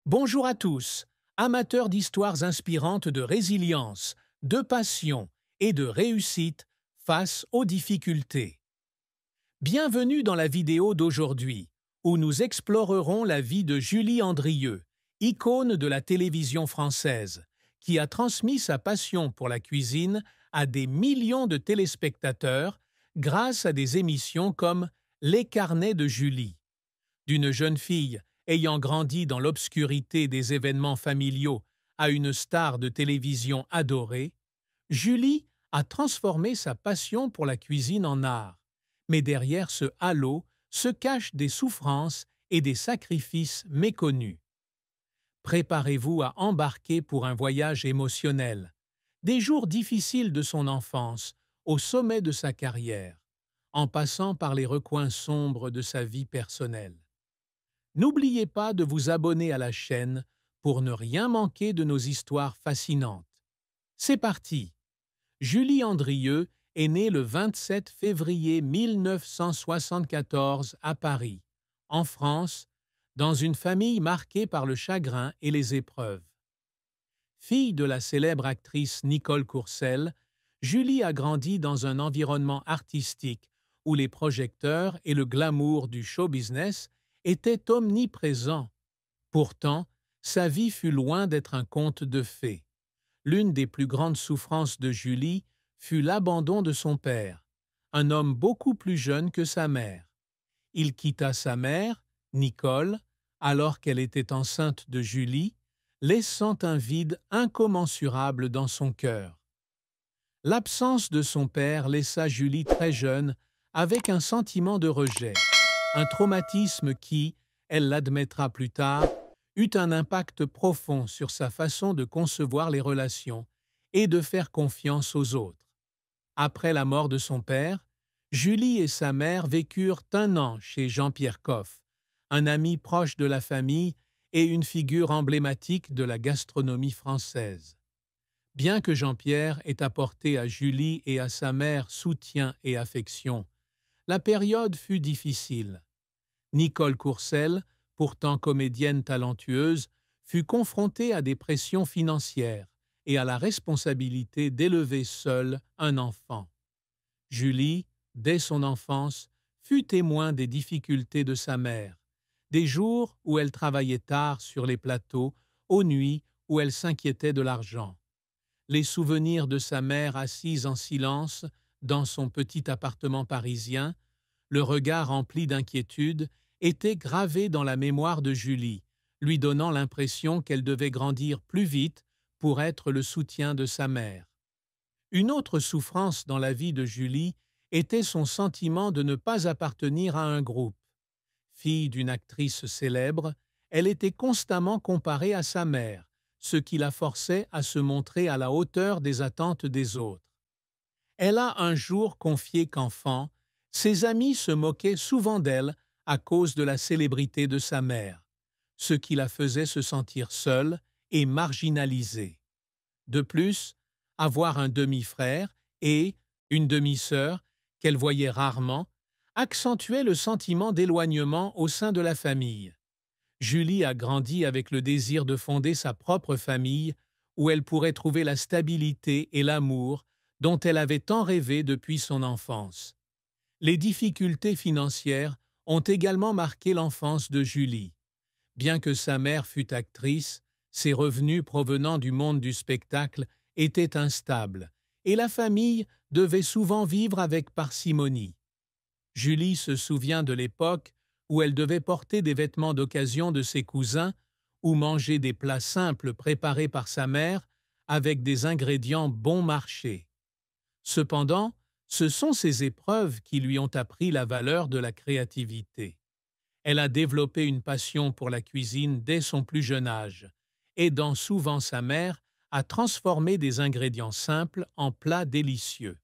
Bonjour à tous, amateurs d'histoires inspirantes de résilience, de passion et de réussite face aux difficultés. Bienvenue dans la vidéo d'aujourd'hui, où nous explorerons la vie de Julie Andrieux, icône de la télévision française, qui a transmis sa passion pour la cuisine à des millions de téléspectateurs grâce à des émissions comme Les carnets de Julie. D'une jeune fille ayant grandi dans l'obscurité des événements familiaux à une star de télévision adorée, Julie a transformé sa passion pour la cuisine en art. Mais derrière ce halo se cachent des souffrances et des sacrifices méconnus. Préparez-vous à embarquer pour un voyage émotionnel. Des jours difficiles de son enfance, au sommet de sa carrière, en passant par les recoins sombres de sa vie personnelle. N'oubliez pas de vous abonner à la chaîne pour ne rien manquer de nos histoires fascinantes. C'est parti! Julie Andrieux est née le 27 février 1974 à Paris, en France, dans une famille marquée par le chagrin et les épreuves. Fille de la célèbre actrice Nicole Courcelles, Julie a grandi dans un environnement artistique où les projecteurs et le glamour du show business étaient omniprésents. Pourtant, sa vie fut loin d'être un conte de fées. L'une des plus grandes souffrances de Julie fut l'abandon de son père, un homme beaucoup plus jeune que sa mère. Il quitta sa mère, Nicole, alors qu'elle était enceinte de Julie, laissant un vide incommensurable dans son cœur. L'absence de son père laissa Julie très jeune avec un sentiment de rejet, un traumatisme qui, elle l'admettra plus tard, eut un impact profond sur sa façon de concevoir les relations et de faire confiance aux autres. Après la mort de son père, Julie et sa mère vécurent un an chez Jean-Pierre Coff, un ami proche de la famille et une figure emblématique de la gastronomie française. Bien que Jean-Pierre ait apporté à Julie et à sa mère soutien et affection, la période fut difficile. Nicole Courcelles, pourtant comédienne talentueuse, fut confrontée à des pressions financières et à la responsabilité d'élever seule un enfant. Julie, dès son enfance, fut témoin des difficultés de sa mère, des jours où elle travaillait tard sur les plateaux, aux nuits où elle s'inquiétait de l'argent. Les souvenirs de sa mère assise en silence dans son petit appartement parisien, le regard rempli d'inquiétude, étaient gravés dans la mémoire de Julie, lui donnant l'impression qu'elle devait grandir plus vite pour être le soutien de sa mère. Une autre souffrance dans la vie de Julie était son sentiment de ne pas appartenir à un groupe. Fille d'une actrice célèbre, elle était constamment comparée à sa mère, ce qui la forçait à se montrer à la hauteur des attentes des autres. Elle a un jour confié qu'enfant, ses amis se moquaient souvent d'elle à cause de la célébrité de sa mère, ce qui la faisait se sentir seule et marginalisée. De plus, avoir un demi-frère et une demi-sœur qu'elle voyait rarement accentuait le sentiment d'éloignement au sein de la famille. Julie a grandi avec le désir de fonder sa propre famille où elle pourrait trouver la stabilité et l'amour dont elle avait tant rêvé depuis son enfance. Les difficultés financières ont également marqué l'enfance de Julie. Bien que sa mère fût actrice, ses revenus provenant du monde du spectacle étaient instables et la famille devait souvent vivre avec parcimonie. Julie se souvient de l'époque où elle devait porter des vêtements d'occasion de ses cousins ou manger des plats simples préparés par sa mère avec des ingrédients bon marché. Cependant, ce sont ces épreuves qui lui ont appris la valeur de la créativité. Elle a développé une passion pour la cuisine dès son plus jeune âge, aidant souvent sa mère à transformer des ingrédients simples en plats délicieux.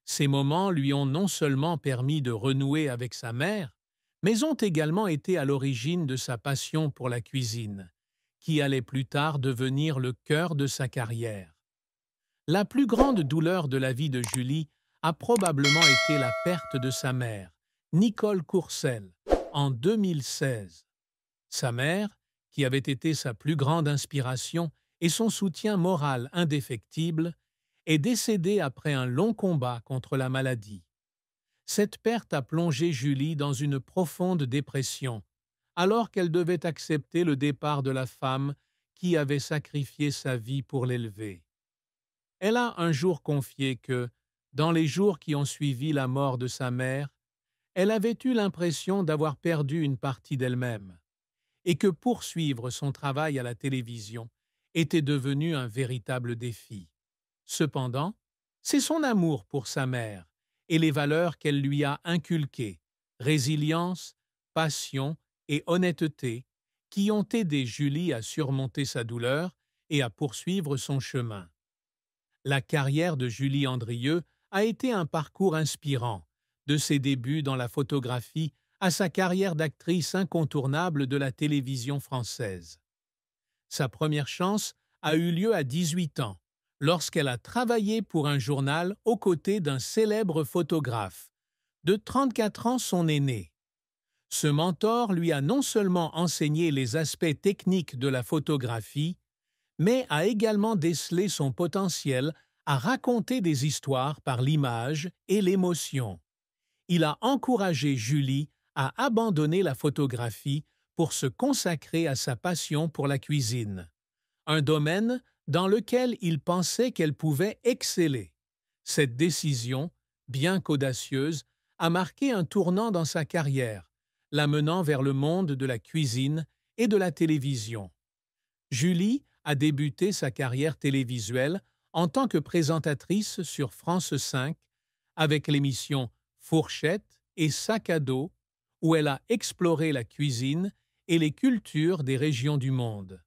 Ces moments lui ont non seulement permis de renouer avec sa mère, mais ont également été à l'origine de sa passion pour la cuisine, qui allait plus tard devenir le cœur de sa carrière. La plus grande douleur de la vie de Julie a probablement été la perte de sa mère, Nicole Courcelles, en 2016. Sa mère, qui avait été sa plus grande inspiration et son soutien moral indéfectible, est décédé après un long combat contre la maladie. Cette perte a plongé Julie dans une profonde dépression, alors qu'elle devait accepter le départ de la femme qui avait sacrifié sa vie pour l'élever. Elle a un jour confié que, dans les jours qui ont suivi la mort de sa mère, elle avait eu l'impression d'avoir perdu une partie d'elle-même, et que poursuivre son travail à la télévision était devenu un véritable défi. Cependant, c'est son amour pour sa mère et les valeurs qu'elle lui a inculquées, résilience, passion et honnêteté, qui ont aidé Julie à surmonter sa douleur et à poursuivre son chemin. La carrière de Julie Andrieux a été un parcours inspirant, de ses débuts dans la photographie à sa carrière d'actrice incontournable de la télévision française. Sa première chance a eu lieu à 18 ans, lorsqu'elle a travaillé pour un journal aux côtés d'un célèbre photographe, de 34 ans son aîné. Ce mentor lui a non seulement enseigné les aspects techniques de la photographie, mais a également décelé son potentiel à raconter des histoires par l'image et l'émotion. Il a encouragé Julie à abandonner la photographie pour se consacrer à sa passion pour la cuisine, un domaine dans lequel il pensait qu'elle pouvait exceller. Cette décision, bien qu'audacieuse, a marqué un tournant dans sa carrière, l'amenant vers le monde de la cuisine et de la télévision. Julie a débuté sa carrière télévisuelle en tant que présentatrice sur France 5 avec l'émission Fourchette et Sac à dos, où elle a exploré la cuisine et les cultures des régions du monde.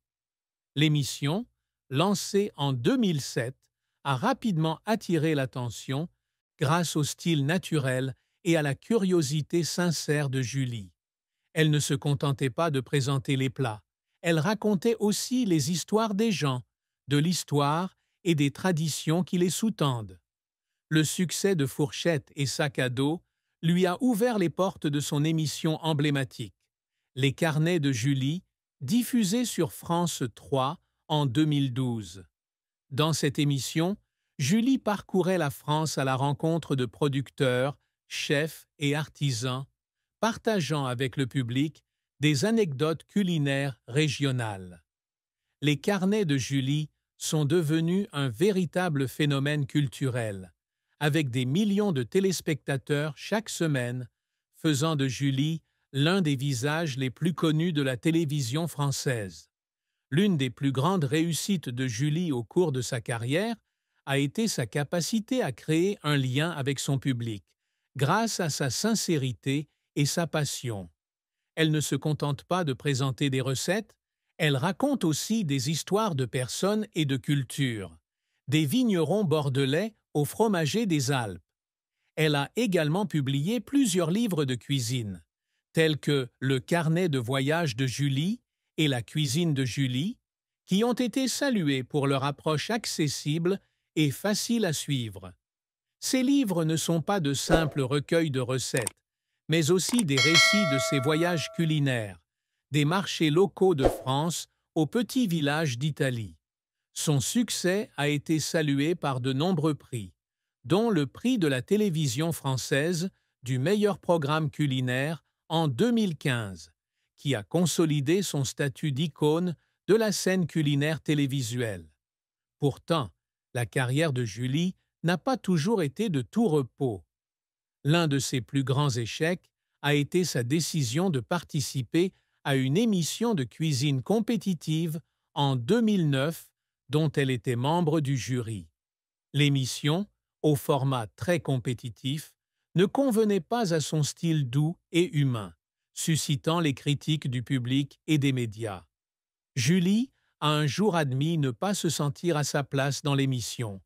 L'émission, lancée en 2007, a rapidement attiré l'attention grâce au style naturel et à la curiosité sincère de Julie. Elle ne se contentait pas de présenter les plats, elle racontait aussi les histoires des gens, de l'histoire et des traditions qui les sous-tendent. Le succès de Fourchette et Sac à dos lui a ouvert les portes de son émission emblématique, Les Carnets de Julie, diffusée sur France 3 en 2012. Dans cette émission, Julie parcourait la France à la rencontre de producteurs, chefs et artisans, partageant avec le public des anecdotes culinaires régionales. Les Carnets de Julie sont devenus un véritable phénomène culturel, avec des millions de téléspectateurs chaque semaine, faisant de Julie l'un des visages les plus connus de la télévision française. L'une des plus grandes réussites de Julie au cours de sa carrière a été sa capacité à créer un lien avec son public, grâce à sa sincérité et sa passion. Elle ne se contente pas de présenter des recettes, elle raconte aussi des histoires de personnes et de cultures, des vignerons bordelais aux fromagers des Alpes. Elle a également publié plusieurs livres de cuisine, tels que Le carnet de voyage de Julie et La cuisine de Julie, qui ont été salués pour leur approche accessible et facile à suivre. Ces livres ne sont pas de simples recueils de recettes, mais aussi des récits de ses voyages culinaires, des marchés locaux de France aux petits villages d'Italie. Son succès a été salué par de nombreux prix, dont le prix de la télévision française du meilleur programme culinaire en 2015, qui a consolidé son statut d'icône de la scène culinaire télévisuelle. Pourtant, la carrière de Julie n'a pas toujours été de tout repos. L'un de ses plus grands échecs a été sa décision de participer à une émission de cuisine compétitive en 2009 dont elle était membre du jury. L'émission, au format très compétitif, ne convenait pas à son style doux et humain, suscitant les critiques du public et des médias. Julie a un jour admis ne pas se sentir à sa place dans l'émission,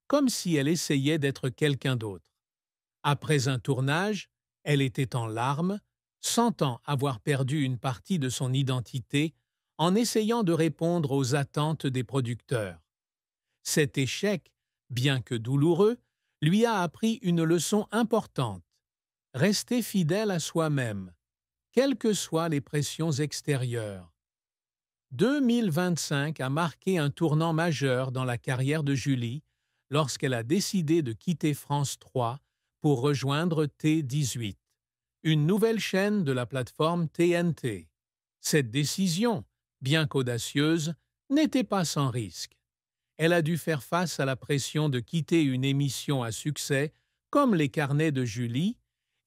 comme si elle essayait d'être quelqu'un d'autre. Après un tournage, elle était en larmes, sentant avoir perdu une partie de son identité en essayant de répondre aux attentes des producteurs. Cet échec, bien que douloureux, lui a appris une leçon importante: rester fidèle à soi-même, quelles que soient les pressions extérieures. 2025 a marqué un tournant majeur dans la carrière de Julie lorsqu'elle a décidé de quitter France 3 pour rejoindre T18, une nouvelle chaîne de la plateforme TNT. Cette décision, bien qu'audacieuse, n'était pas sans risque. Elle a dû faire face à la pression de quitter une émission à succès comme Les Carnets de Julie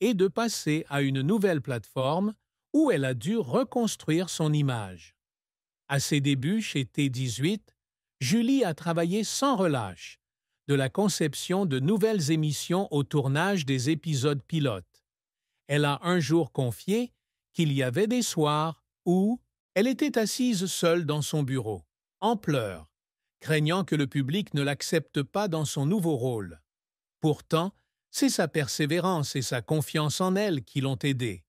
et de passer à une nouvelle plateforme où elle a dû reconstruire son image. À ses débuts chez T18, Julie a travaillé sans relâche, de la conception de nouvelles émissions au tournage des épisodes pilotes. Elle a un jour confié qu'il y avait des soirs où elle était assise seule dans son bureau, en pleurs, craignant que le public ne l'accepte pas dans son nouveau rôle. Pourtant, c'est sa persévérance et sa confiance en elle qui l'ont aidée.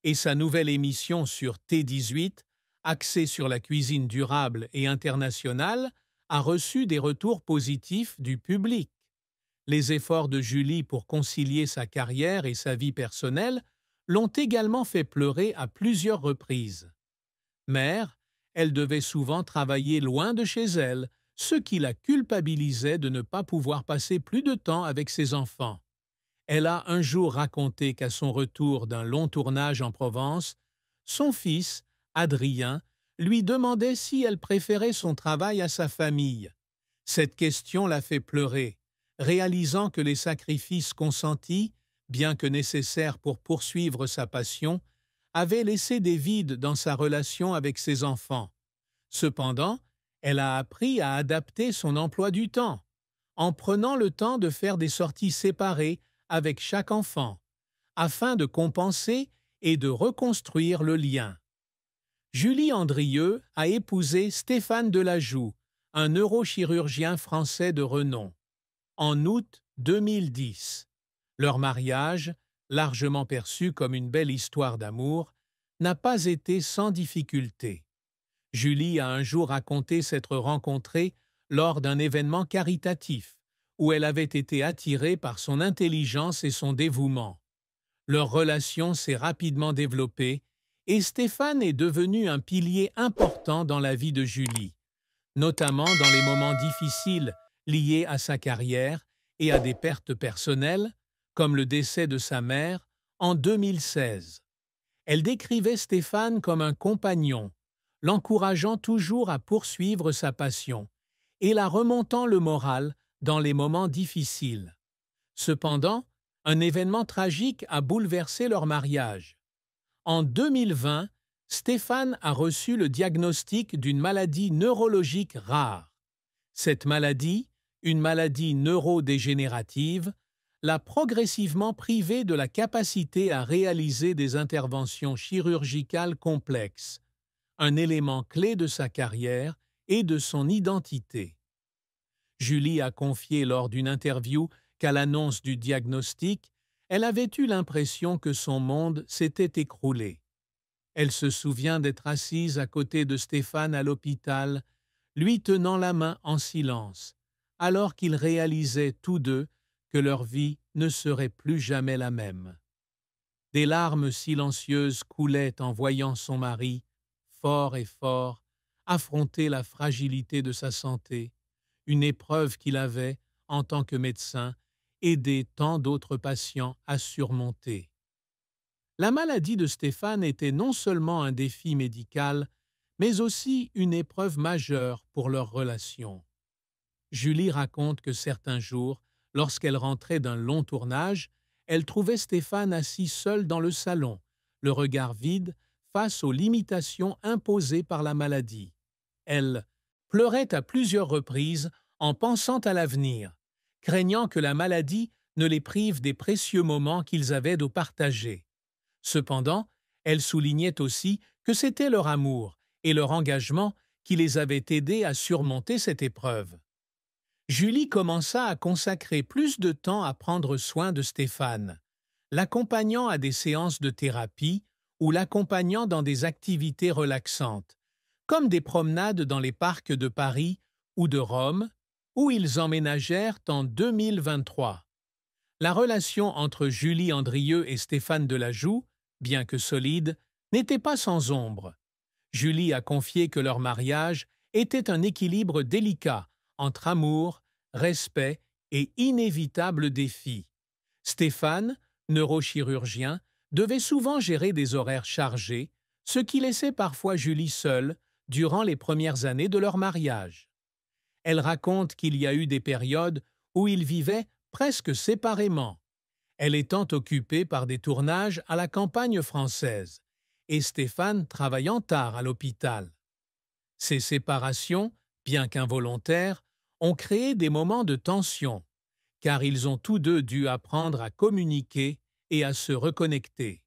Et sa nouvelle émission sur T18, axée sur la cuisine durable et internationale, a reçu des retours positifs du public. Les efforts de Julie pour concilier sa carrière et sa vie personnelle l'ont également fait pleurer à plusieurs reprises. Mère, elle devait souvent travailler loin de chez elle, ce qui la culpabilisait de ne pas pouvoir passer plus de temps avec ses enfants. Elle a un jour raconté qu'à son retour d'un long tournage en Provence, son fils, Adrien, lui demandait si elle préférait son travail à sa famille. Cette question l'a fait pleurer, réalisant que les sacrifices consentis, bien que nécessaires pour poursuivre sa passion, avaient laissé des vides dans sa relation avec ses enfants. Cependant, elle a appris à adapter son emploi du temps, en prenant le temps de faire des sorties séparées avec chaque enfant, afin de compenser et de reconstruire le lien. Julie Andrieux a épousé Stéphane Delajoux, un neurochirurgien français de renom, en août 2010. Leur mariage, largement perçu comme une belle histoire d'amour, n'a pas été sans difficulté. Julie a un jour raconté s'être rencontrée lors d'un événement caritatif, où elle avait été attirée par son intelligence et son dévouement. Leur relation s'est rapidement développée et Stéphane est devenu un pilier important dans la vie de Julie, notamment dans les moments difficiles liés à sa carrière et à des pertes personnelles, comme le décès de sa mère en 2016. Elle décrivait Stéphane comme un compagnon, l'encourageant toujours à poursuivre sa passion et la remontant le moral dans les moments difficiles. Cependant, un événement tragique a bouleversé leur mariage. En 2020, Stéphane a reçu le diagnostic d'une maladie neurologique rare. Cette maladie, une maladie neurodégénérative, l'a progressivement privé de la capacité à réaliser des interventions chirurgicales complexes, un élément clé de sa carrière et de son identité. Julie a confié lors d'une interview qu'à l'annonce du diagnostic, elle avait eu l'impression que son monde s'était écroulé. Elle se souvient d'être assise à côté de Stéphane à l'hôpital, lui tenant la main en silence, alors qu'ils réalisaient tous deux que leur vie ne serait plus jamais la même. Des larmes silencieuses coulaient en voyant son mari, fort et fort, affronter la fragilité de sa santé, une épreuve qu'il avait, en tant que médecin, aidé tant d'autres patients à surmonter. La maladie de Stéphane était non seulement un défi médical, mais aussi une épreuve majeure pour leur relation. Julie raconte que certains jours, lorsqu'elle rentrait d'un long tournage, elle trouvait Stéphane assis seul dans le salon, le regard vide, face aux limitations imposées par la maladie. Elle pleurait à plusieurs reprises en pensant à l'avenir, craignant que la maladie ne les prive des précieux moments qu'ils avaient de partager. Cependant, elle soulignait aussi que c'était leur amour et leur engagement qui les avaient aidés à surmonter cette épreuve. Julie commença à consacrer plus de temps à prendre soin de Stéphane, l'accompagnant à des séances de thérapie ou l'accompagnant dans des activités relaxantes, comme des promenades dans les parcs de Paris ou de Rome, où ils emménagèrent en 2023. La relation entre Julie Andrieux et Stéphane Delajoux, bien que solide, n'était pas sans ombre. Julie a confié que leur mariage était un équilibre délicat entre amour, respect et inévitables défis. Stéphane, neurochirurgien, devait souvent gérer des horaires chargés, ce qui laissait parfois Julie seule durant les premières années de leur mariage. Elle raconte qu'il y a eu des périodes où ils vivaient presque séparément, elle étant occupée par des tournages à la campagne française et Stéphane travaillant tard à l'hôpital. Ces séparations, bien qu'involontaires, ont créé des moments de tension, car ils ont tous deux dû apprendre à communiquer et à se reconnecter.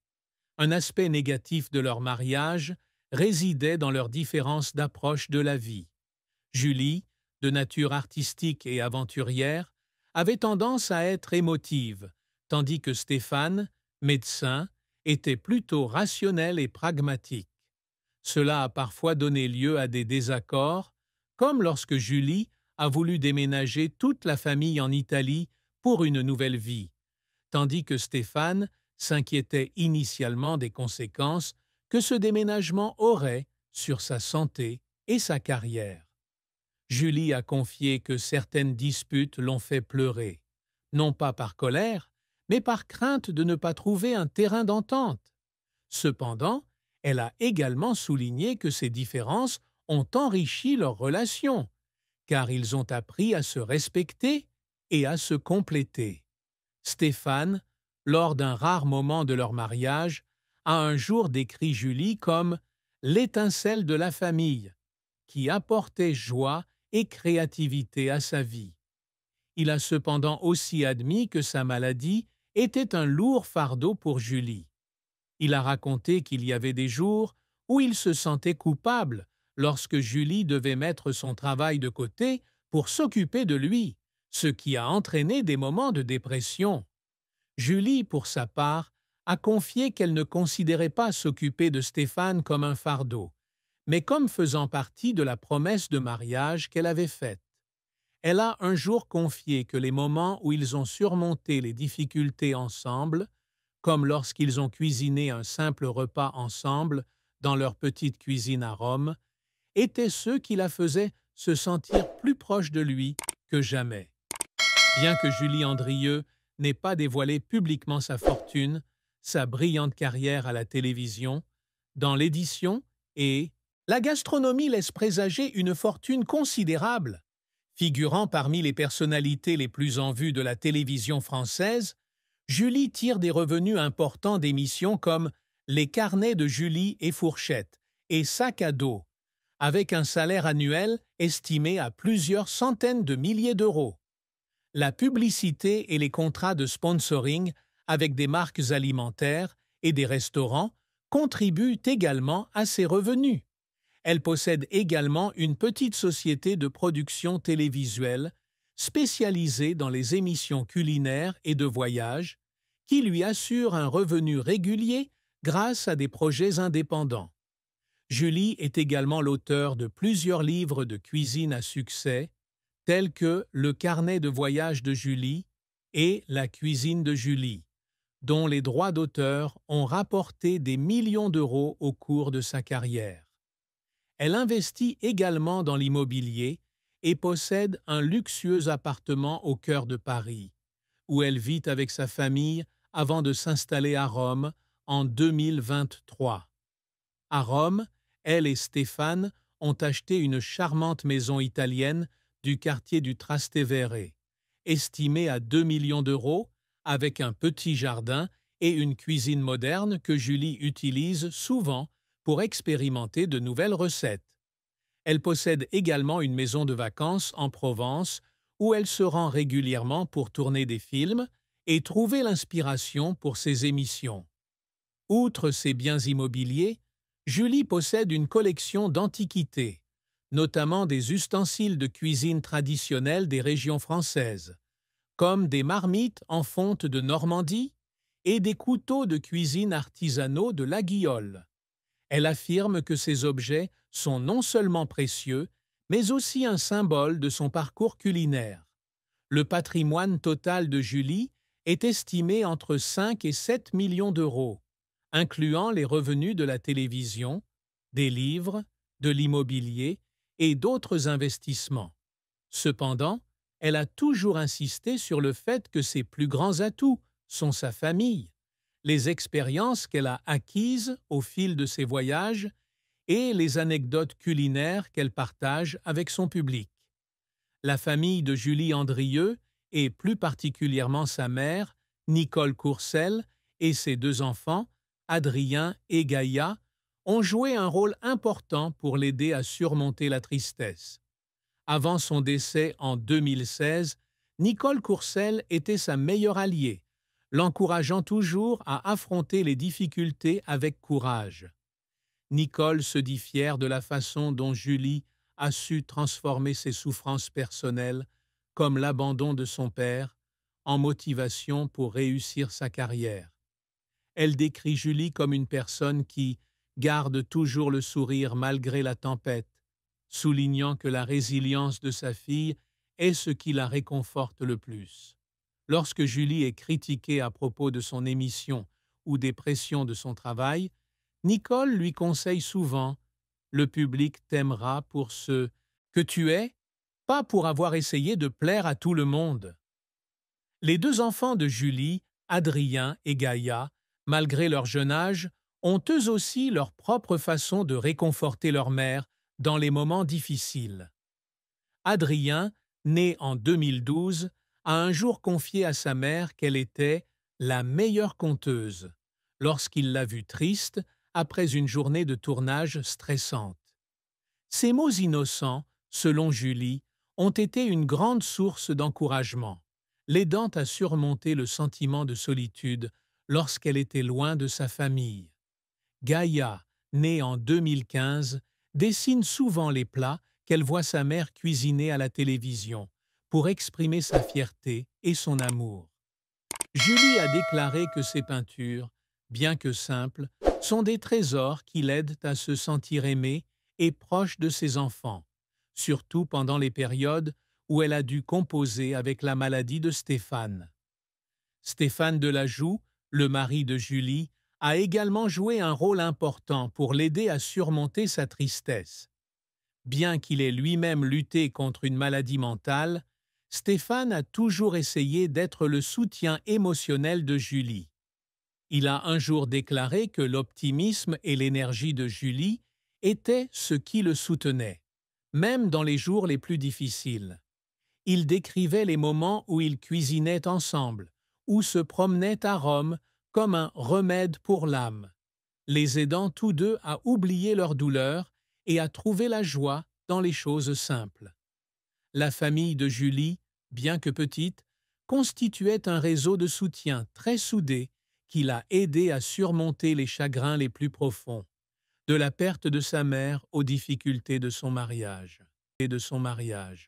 Un aspect négatif de leur mariage résidait dans leur différence d'approche de la vie. Julie, de nature artistique et aventurière, avait tendance à être émotive, tandis que Stéphane, médecin, était plutôt rationnel et pragmatique. Cela a parfois donné lieu à des désaccords, comme lorsque Julie a voulu déménager toute la famille en Italie pour une nouvelle vie, tandis que Stéphane s'inquiétait initialement des conséquences que ce déménagement aurait sur sa santé et sa carrière. Julie a confié que certaines disputes l'ont fait pleurer, non pas par colère, mais par crainte de ne pas trouver un terrain d'entente. Cependant, elle a également souligné que ces différences ont enrichi leur relation, car ils ont appris à se respecter et à se compléter. Stéphane, lors d'un rare moment de leur mariage, a un jour décrit Julie comme « l'étincelle de la famille », qui apportait joie et créativité à sa vie. Il a cependant aussi admis que sa maladie était un lourd fardeau pour Julie. Il a raconté qu'il y avait des jours où il se sentait coupable lorsque Julie devait mettre son travail de côté pour s'occuper de lui, ce qui a entraîné des moments de dépression. Julie, pour sa part, a confié qu'elle ne considérait pas s'occuper de Stéphane comme un fardeau, mais comme faisant partie de la promesse de mariage qu'elle avait faite. Elle a un jour confié que les moments où ils ont surmonté les difficultés ensemble, comme lorsqu'ils ont cuisiné un simple repas ensemble dans leur petite cuisine à Rome, étaient ceux qui la faisaient se sentir plus proche de lui que jamais. Bien que Julie Andrieux n'ait pas dévoilé publiquement sa fortune, sa brillante carrière à la télévision, dans l'édition et la gastronomie laisse présager une fortune considérable. Figurant parmi les personnalités les plus en vue de la télévision française, Julie tire des revenus importants d'émissions comme Les carnets de Julie et Fourchette et Sac à dos, avec un salaire annuel estimé à plusieurs centaines de milliers d'euros. La publicité et les contrats de sponsoring avec des marques alimentaires et des restaurants contribuent également à ses revenus. Elle possède également une petite société de production télévisuelle spécialisée dans les émissions culinaires et de voyage, qui lui assure un revenu régulier grâce à des projets indépendants. Julie est également l'auteur de plusieurs livres de cuisine à succès, tels que Le carnet de voyage de Julie et La cuisine de Julie, dont les droits d'auteur ont rapporté des millions d'euros au cours de sa carrière. Elle investit également dans l'immobilier et possède un luxueux appartement au cœur de Paris, où elle vit avec sa famille avant de s'installer à Rome en 2023. À Rome, elle et Stéphane ont acheté une charmante maison italienne du quartier du Trastevere, estimée à 2 millions d'euros, avec un petit jardin et une cuisine moderne que Julie utilise souvent pour expérimenter de nouvelles recettes. Elle possède également une maison de vacances en Provence où elle se rend régulièrement pour tourner des films et trouver l'inspiration pour ses émissions. Outre ses biens immobiliers, Julie possède une collection d'antiquités, notamment des ustensiles de cuisine traditionnels des régions françaises, comme des marmites en fonte de Normandie et des couteaux de cuisine artisanaux de La Guiole. Elle affirme que ces objets sont non seulement précieux, mais aussi un symbole de son parcours culinaire. Le patrimoine total de Julie est estimé entre 5 et 7 millions d'euros, incluant les revenus de la télévision, des livres, de l'immobilier et d'autres investissements. Cependant, elle a toujours insisté sur le fait que ses plus grands atouts sont sa famille, les expériences qu'elle a acquises au fil de ses voyages et les anecdotes culinaires qu'elle partage avec son public. La famille de Julie Andrieux, et plus particulièrement sa mère, Nicole Courcelles, et ses deux enfants, Adrien et Gaïa, ont joué un rôle important pour l'aider à surmonter la tristesse. Avant son décès en 2016, Nicole Courcelles était sa meilleure alliée, l'encourageant toujours à affronter les difficultés avec courage. Nicole se dit fière de la façon dont Julie a su transformer ses souffrances personnelles, comme l'abandon de son père, en motivation pour réussir sa carrière. Elle décrit Julie comme une personne qui garde toujours le sourire malgré la tempête, soulignant que la résilience de sa fille est ce qui la réconforte le plus. Lorsque Julie est critiquée à propos de son émission ou des pressions de son travail, Nicole lui conseille souvent « Le public t'aimera pour ce que tu es, pas pour avoir essayé de plaire à tout le monde. » Les deux enfants de Julie, Adrien et Gaïa, malgré leur jeune âge, ont eux aussi leur propre façon de réconforter leur mère dans les moments difficiles. Adrien, né en 2012, a un jour confié à sa mère qu'elle était la meilleure conteuse lorsqu'il l'a vue triste après une journée de tournage stressante. Ces mots innocents, selon Julie, ont été une grande source d'encouragement, l'aidant à surmonter le sentiment de solitude lorsqu'elle était loin de sa famille. Gaïa, née en 2015, dessine souvent les plats qu'elle voit sa mère cuisiner à la télévision pour exprimer sa fierté et son amour. Julie a déclaré que ses peintures, bien que simples, sont des trésors qui l'aident à se sentir aimée et proche de ses enfants, surtout pendant les périodes où elle a dû composer avec la maladie de Stéphane. Stéphane Delajoux, le mari de Julie, a également joué un rôle important pour l'aider à surmonter sa tristesse. Bien qu'il ait lui-même lutté contre une maladie mentale, Stéphane a toujours essayé d'être le soutien émotionnel de Julie. Il a un jour déclaré que l'optimisme et l'énergie de Julie étaient ce qui le soutenait, même dans les jours les plus difficiles. Il décrivait les moments où ils cuisinaient ensemble, ou se promenaient à Rome comme un remède pour l'âme, les aidant tous deux à oublier leur douleur et à trouver la joie dans les choses simples. La famille de Julie, bien que petite, constituait un réseau de soutien très soudé qui l'a aidé à surmonter les chagrins les plus profonds, de la perte de sa mère aux difficultés de son mariage, et de son mariage.